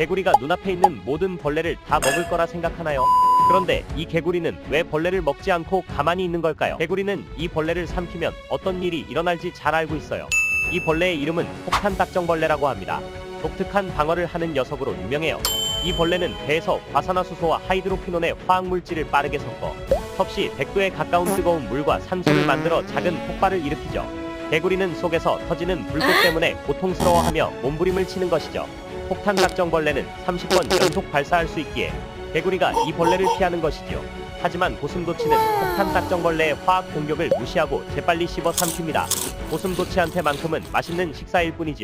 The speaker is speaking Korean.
개구리가 눈앞에 있는 모든 벌레를 다 먹을 거라 생각하나요? 그런데 이 개구리는 왜 벌레를 먹지 않고 가만히 있는 걸까요? 개구리는 이 벌레를 삼키면 어떤 일이 일어날지 잘 알고 있어요. 이 벌레의 이름은 폭탄 딱정벌레라고 합니다. 독특한 방어를 하는 녀석으로 유명해요. 이 벌레는 배에서 과산화수소와 하이드로퀴논의 화학물질을 빠르게 섞어 섭씨 100도에 가까운 뜨거운 물과 산소를 만들어 작은 폭발을 일으키죠. 개구리는 속에서 터지는 불꽃 때문에 고통스러워하며 몸부림을 치는 것이죠. 폭탄 딱정벌레는 30번 연속 발사할 수 있기에 개구리가 이 벌레를 피하는 것이지요. 하지만 고슴도치는 폭탄 딱정벌레의 화학 공격을 무시하고 재빨리 씹어 삼킵니다. 고슴도치한테만큼은 맛있는 식사일 뿐이지요.